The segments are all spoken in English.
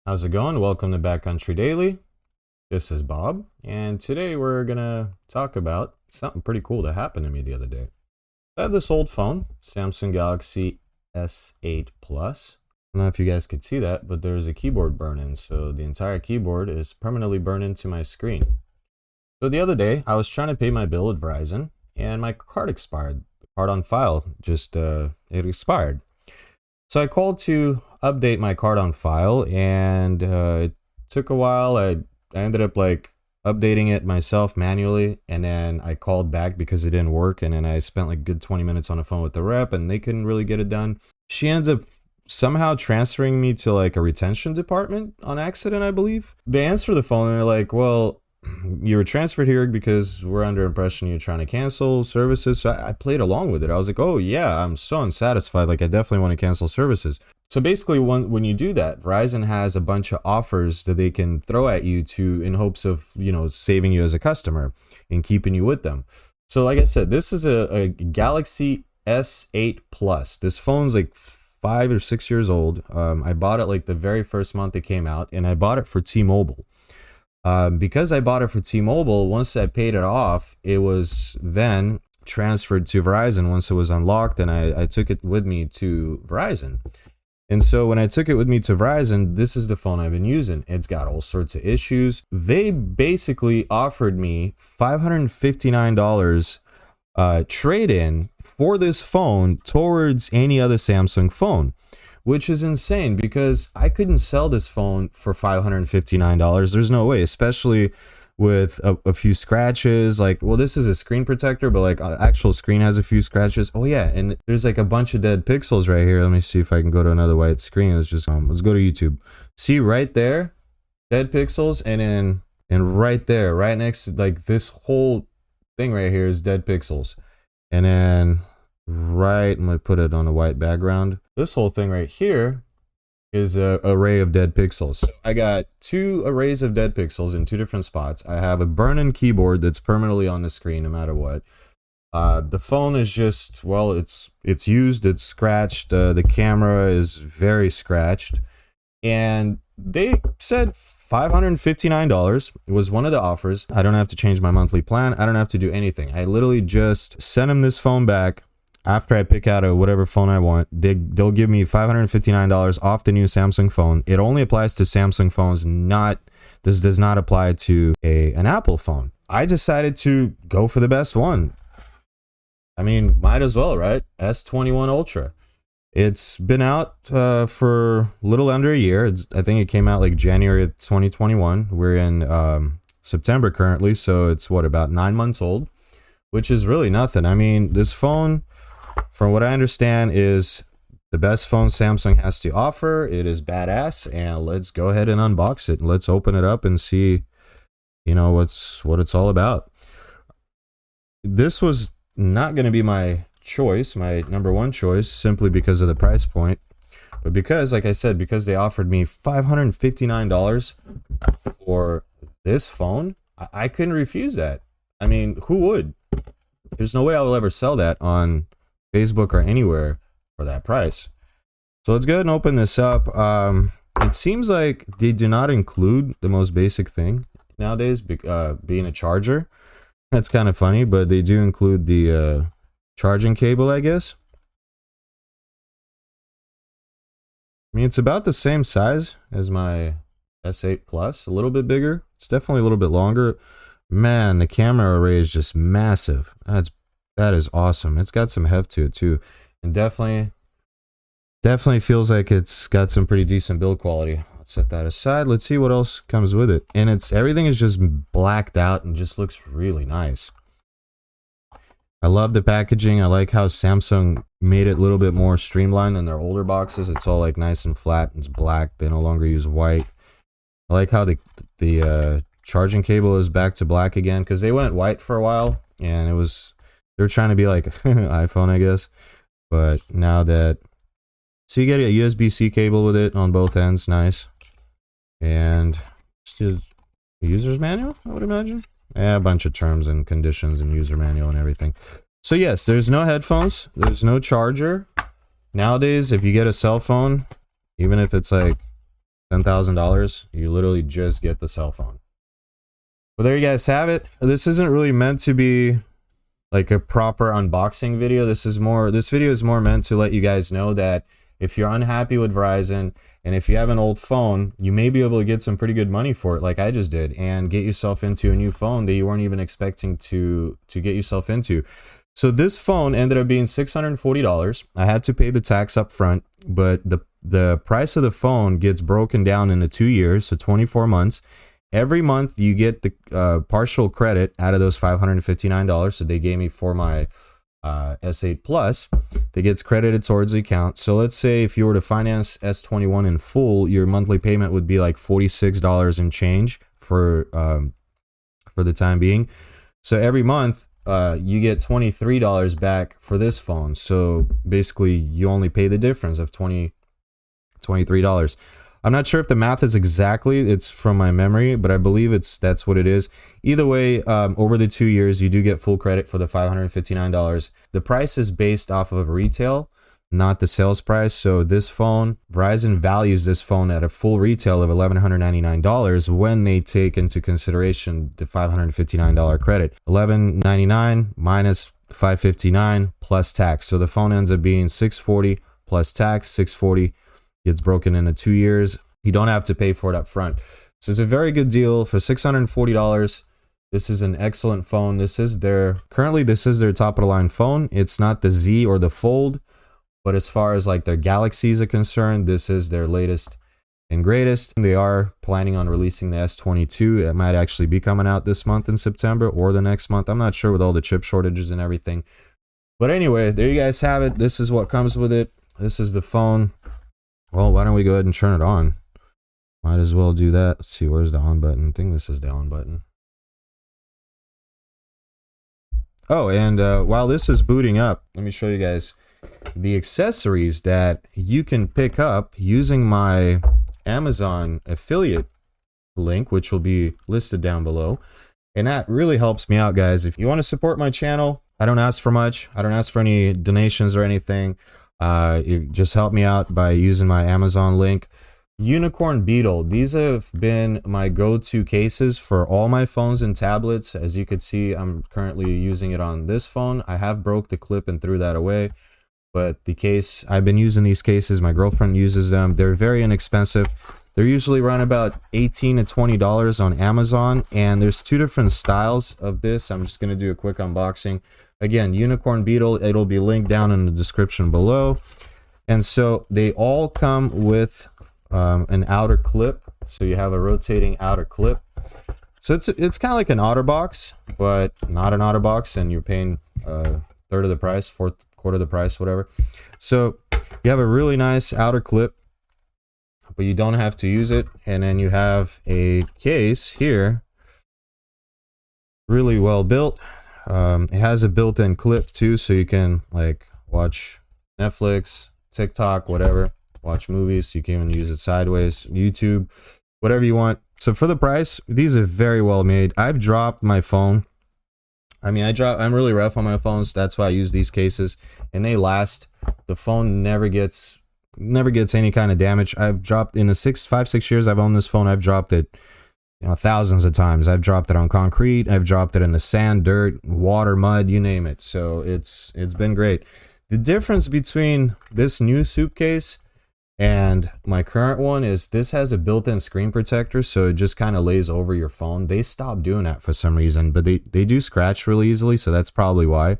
How's it going? Welcome to Backcountry Daily. This is Bob, and today we're gonna talk about something pretty cool that happened to me the other day. I have this old phone, Samsung Galaxy S8 Plus. I don't know if you guys could see that, but there's a keyboard burn-in, so the entire keyboard is permanently burned into my screen. So the other day, I was trying to pay my bill at Verizon, and my card expired. The card on file just it expired. So I called to update my card on file, and it took a while. I ended up like updating it myself manually, and then I called back because it didn't work, and then I spent like a good 20 minutes on the phone with the rep, and they couldn't really get it done. She ends up somehow transferring me to like a retention department on accident, I believe. They answer the phone and they're like, well, you were transferred here because we're under impression you're trying to cancel services. So I played along with it. I was like, oh yeah, I'm so unsatisfied. Like I definitely want to cancel services. So basically when you do that, Verizon has a bunch of offers that they can throw at you in hopes of, saving you as a customer and keeping you with them. So like I said, this is a Galaxy S8 Plus. This phone's like 5 or 6 years old. I bought it like the very first month it came out, and I bought it for T-Mobile. Because I bought it for T-Mobile, once I paid it off, it was then transferred to Verizon once it was unlocked, and I took it with me to Verizon. And so when I took it with me to Verizon, this is the phone I've been using. It's got all sorts of issues. They basically offered me $559 trade-in for this phone towards any other Samsung phone, which is insane because I couldn't sell this phone for $559. There's no way, especially with a few scratches. Like, well, this is a screen protector, but like actual screen has a few scratches. Oh yeah, and there's like a bunch of dead pixels right here. Let me see if I can go to another white screen. Let's go to YouTube. See right there, dead pixels, and right there, right next to like this whole thing right here is dead pixels. And then I'm gonna put it on a white background. This whole thing right here is an array of dead pixels. So I got 2 arrays of dead pixels in 2 different spots. I have a burn-in keyboard that's permanently on the screen no matter what. The phone is just, well, it's used, it's scratched. The camera is very scratched. And they said $559 was one of the offers. I don't have to change my monthly plan. I don't have to do anything. I literally just sent them this phone back. After I pick out whatever phone I want, they'll give me $559 off the new Samsung phone. It only applies to Samsung phones, this does not apply to an Apple phone. I decided to go for the best one. I mean, might as well, right? S21 Ultra. It's been out for a little under a year. I think it came out like January of 2021. We're in September currently, so it's about 9 months old, which is really nothing. I mean, this phone, from what I understand, is the best phone Samsung has to offer. It is badass, and let's go ahead and unbox it. Let's open it up and see, what it's all about. This was not going to be my choice, my number one choice, simply because of the price point. But because, like I said, because they offered me $559 for this phone, I couldn't refuse that. I mean, who would? There's no way I will ever sell that on Facebook or anywhere for that price. So let's go ahead and open this up. It seems like they do not include the most basic thing nowadays, being a charger. That's kind of funny, but they do include the charging cable, I guess. I mean, it's about the same size as my S8 Plus, a little bit bigger. It's definitely a little bit longer. Man, the camera array is just massive. That is awesome. It's got some heft to it too, and definitely feels like it's got some pretty decent build quality. Let's set that aside. Let's see what else comes with it. And everything is just blacked out and just looks really nice. I love the packaging. I like how Samsung made it a little bit more streamlined than their older boxes. It's all like nice and flat. It's black. They no longer use white. I like how the charging cable is back to black again, because they went white for a while, and they're trying to be like iPhone, I guess. But now so you get a USB-C cable with it on both ends, nice. And just a user's manual, I would imagine. Yeah, a bunch of terms and conditions and user manual and everything. So yes, there's no headphones, there's no charger. Nowadays, if you get a cell phone, even if it's like $10,000, you literally just get the cell phone. Well, there you guys have it. This isn't really meant to be like a proper unboxing video. This video is more meant to let you guys know that if you're unhappy with Verizon and if you have an old phone, you may be able to get some pretty good money for it, like I just did, and get yourself into a new phone that you weren't even expecting to get yourself into. So this phone ended up being $640. I had to pay the tax up front, but the price of the phone gets broken down into 2 years, so 24 months. Every month you get the partial credit out of those $559 so they gave me for my S8 Plus that gets credited towards the account. So let's say if you were to finance S21 in full, your monthly payment would be like $46 and change for the time being. So every month you get $23 back for this phone. So basically you only pay the difference of $23. I'm not sure if the math is exactly, it's from my memory, but I believe that's what it is. Either way, over the 2 years, you do get full credit for the $559. The price is based off of retail, not the sales price. So this phone, Verizon values this phone at a full retail of $1,199 when they take into consideration the $559 credit. $1,199 minus $559 plus tax. So the phone ends up being $640 plus tax, $640. Gets broken into 2 years. You don't have to pay for it up front. So it's a very good deal for $640. This is an excellent phone. Currently this is their top of the line phone. It's not the Z or the Fold, but as far as like their Galaxies are concerned, this is their latest and greatest. They are planning on releasing the S22. It might actually be coming out this month in September or the next month. I'm not sure with all the chip shortages and everything. But anyway, there you guys have it. This is what comes with it. This is the phone. Well, why don't we go ahead and turn it on? Might as well do that. Let's see, where's the on button? I think this is the on button. Oh, and while this is booting up, let me show you guys the accessories that you can pick up using my Amazon affiliate link, which will be listed down below. And that really helps me out, guys. If you want to support my channel, I don't ask for much. I don't ask for any donations or anything. You just help me out by using my Amazon link. Unicorn Beetle. These have been my go-to cases for all my phones and tablets. As you can see, I'm currently using it on this phone. I have broke the clip and threw that away. But the case, I've been using these cases. My girlfriend uses them. They're very inexpensive. They're usually run about $18 to $20 on Amazon. And there's two different styles of this. I'm just going to do a quick unboxing. Again, Unicorn Beetle, it'll be linked down in the description below. And so they all come with an outer clip. So you have a rotating outer clip. So it's kind of like an OtterBox, but not an OtterBox, and you're paying a third of the price, quarter of the price, whatever. So you have a really nice outer clip, but you don't have to use it. And then you have a case here, really well built. It has a built-in clip too, so you can like watch Netflix, TikTok, whatever, watch movies. You can even use it sideways, YouTube, whatever you want. So for the price, these are very well made. I've dropped my phone. I mean, I'm really rough on my phones. That's why I use these cases, and they last. The phone never gets any kind of damage. I've dropped in the 5-6 years I've owned this phone. I've dropped it, thousands of times. I've dropped it on concrete. I've dropped it in the sand, dirt, water, mud, you name it. So it's been great. The difference between this new suitcase and my current one is this has a built-in screen protector, so it just kind of lays over your phone. They stopped doing that for some reason, but they do scratch really easily, so that's probably why.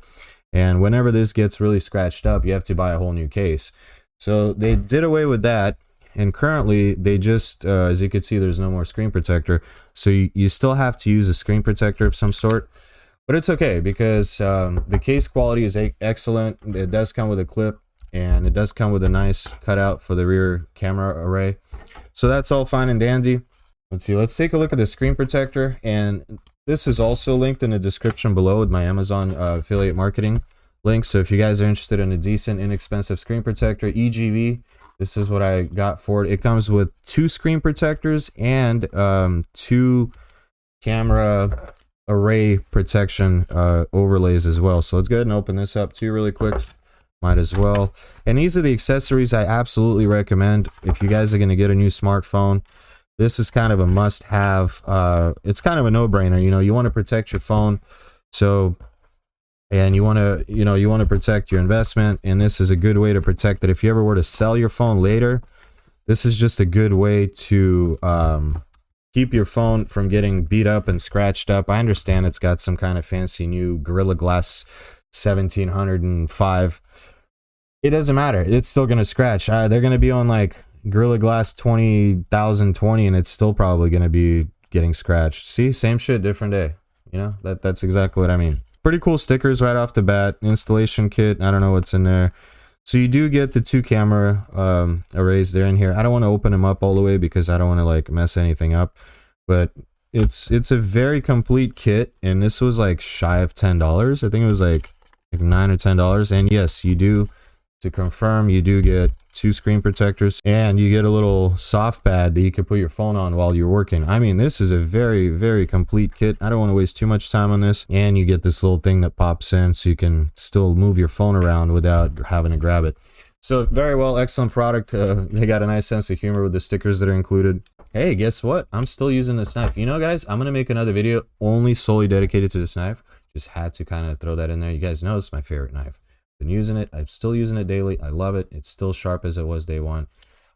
And whenever this gets really scratched up, you have to buy a whole new case. So they did away with that. And currently, they just, as you can see, there's no more screen protector. So you still have to use a screen protector of some sort. But it's okay because the case quality is excellent. It does come with a clip. And it does come with a nice cutout for the rear camera array. So that's all fine and dandy. Let's see. Let's take a look at the screen protector. And this is also linked in the description below with my Amazon affiliate marketing link. So if you guys are interested in a decent, inexpensive screen protector, EGV, this is what I got for it. It comes with 2 screen protectors and 2 camera array protection overlays as well. So let's go ahead and open this up too really quick. might as well. And these are the accessories I absolutely recommend if you guys are going to get a new smartphone. This is kind of a must-have. It's kind of a no-brainer. You know, you want to protect your phone, so, and you want to, you know, you want to protect your investment, and this is a good way to protect it. If you ever were to sell your phone later, this is just a good way to keep your phone from getting beat up and scratched up. I understand it's got some kind of fancy new Gorilla Glass 1705. It doesn't matter. It's still going to scratch. They're going to be on like Gorilla Glass 20,020 and it's still probably going to be getting scratched. See, same shit, different day. You know, that's exactly what I mean. Pretty cool stickers right off the bat. Installation kit. I don't know what's in there. So you do get the 2 camera arrays there in here. I don't want to open them up all the way because I don't want to like mess anything up. But it's a very complete kit, and this was like shy of $10. I think it was like $9 or $10. And yes, you do, to confirm, you do get 2 screen protectors, and you get a little soft pad that you can put your phone on while you're working. I mean, this is a very, very complete kit. I don't want to waste too much time on this. And you get this little thing that pops in so you can still move your phone around without having to grab it. So very well, excellent product. They got a nice sense of humor with the stickers that are included. Hey, guess what? I'm still using this knife. You know, guys, I'm going to make another video only solely dedicated to this knife. Just had to kind of throw that in there. You guys know it's my favorite knife. Been using it. I'm still using it daily. I love it. It's still sharp as it was day one.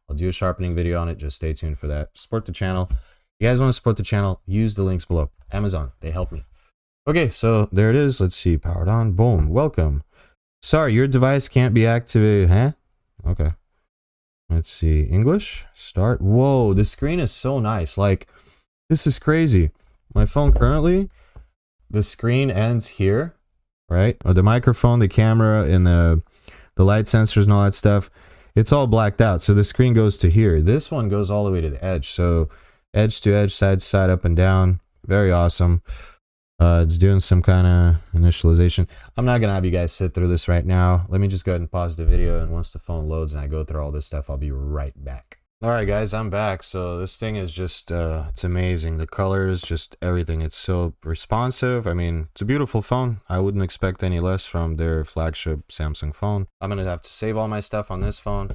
I'll do a sharpening video on it. Just stay tuned for that. Support the channel. You guys want to support the channel, use the links below. Amazon, they help me. Okay, so there it is. Let's see. Powered on. Boom. Welcome. Sorry, your device can't be activated. Huh? Okay. Let's see. English. Start. Whoa, the screen is so nice. Like, this is crazy. My phone currently, the screen ends here. Right? Or the microphone, the camera, and the light sensors and all that stuff, it's all blacked out. So the screen goes to here. This one goes all the way to the edge. So edge to edge, side to side, up and down. Very awesome. It's doing some kind of initialization. I'm not going to have you guys sit through this right now. Let me just go ahead and pause the video. And once the phone loads and I go through all this stuff, I'll be right back. All right, guys, I'm back. So this thing is just, it's amazing. The colors, just everything. It's so responsive. I mean, it's a beautiful phone. I wouldn't expect any less from their flagship Samsung phone. I'm going to have to save all my stuff on this phone,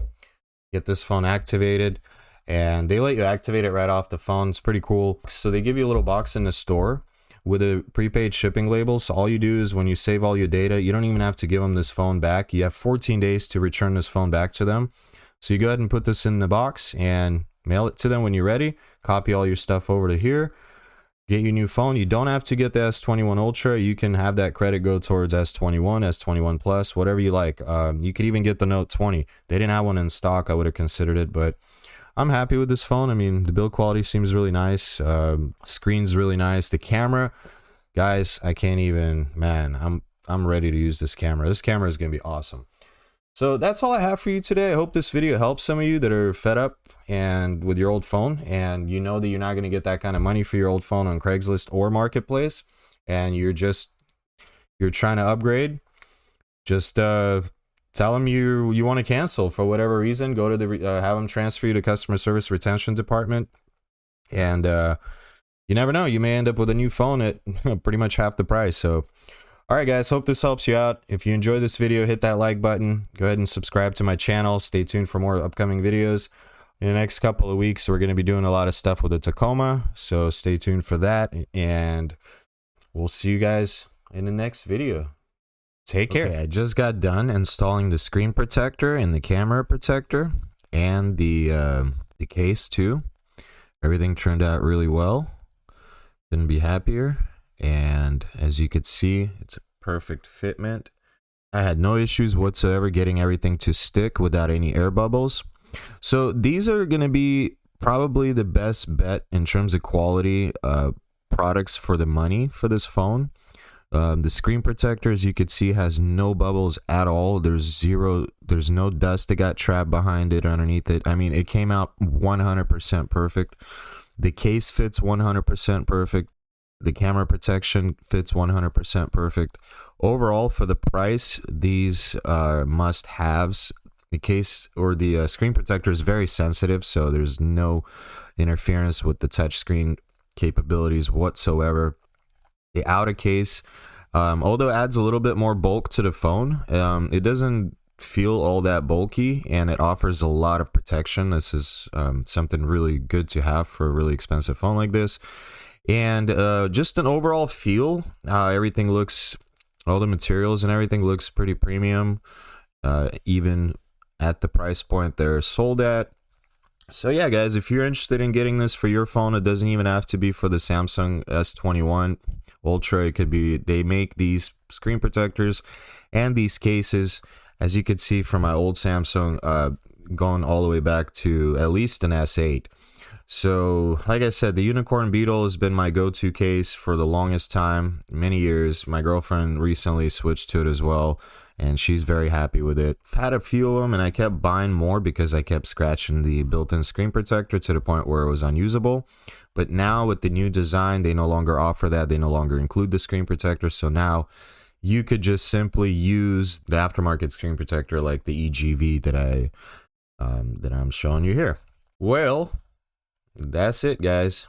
get this phone activated, and they let you activate it right off the phone. It's pretty cool. So they give you a little box in the store with a prepaid shipping label. So all you do is when you save all your data, you don't even have to give them this phone back. You have 14 days to return this phone back to them. So you go ahead and put this in the box and mail it to them when you're ready. Copy all your stuff over to here. Get your new phone. You don't have to get the S21 Ultra. You can have that credit go towards S21, S21 Plus, whatever you like. You could even get the Note 20. They didn't have one in stock. I would have considered it, but I'm happy with this phone. I mean, the build quality seems really nice. Screen's really nice. The camera, guys, I can't even, man, I'm ready to use this camera. This camera is going to be awesome. So that's all I have for you today. I hope this video helps some of you that are fed up and with your old phone, and you know that you're not going to get that kind of money for your old phone on Craigslist or Marketplace, and you're trying to upgrade. Just tell them you want to cancel for whatever reason. Go to the have them transfer you to customer service retention department, and you never know, you may end up with a new phone at pretty much half the price. So all right, guys, hope this helps you out. If you enjoyed this video, hit that like button. Go ahead and subscribe to my channel. Stay tuned for more upcoming videos. In the next couple of weeks, we're going to be doing a lot of stuff with the Tacoma, so stay tuned for that, and we'll see you guys in the next video. Take care. Okay, I just got done installing the screen protector and the camera protector and the case too. Everything turned out really well. Couldn't be happier. And as you could see, it's a perfect fitment. I had no issues whatsoever getting everything to stick without any air bubbles. So these are going to be probably the best bet in terms of quality products for the money for this phone. The screen protector, as you could see, has no bubbles at all. There's no dust that got trapped behind it or underneath it. I mean, it came out 100% perfect. The case fits 100% perfect. The camera protection fits 100% perfect. Overall, for the price, these are must-haves. The case or the screen protector is very sensitive, so there's no interference with the touchscreen capabilities whatsoever. The outer case, although it adds a little bit more bulk to the phone, it doesn't feel all that bulky, and it offers a lot of protection. This is something really good to have for a really expensive phone like this. And just an overall feel, everything looks, all the materials and everything looks pretty premium, even at the price point they're sold at. So yeah, guys, if you're interested in getting this for your phone, it doesn't even have to be for the Samsung S21 Ultra. It could be, they make these screen protectors and these cases, as you could see from my old Samsung, going all the way back to at least an S8. So like I said, the Unicorn Beetle has been my go-to case for the longest time, many years. My girlfriend recently switched to it as well, and she's very happy with it. I've had a few of them, and I kept buying more because I kept scratching the built-in screen protector to the point where it was unusable. But now with the new design, they no longer offer that. They no longer include the screen protector. So now you could just simply use the aftermarket screen protector like the EGV that I'm showing you here. Well, that's it, guys.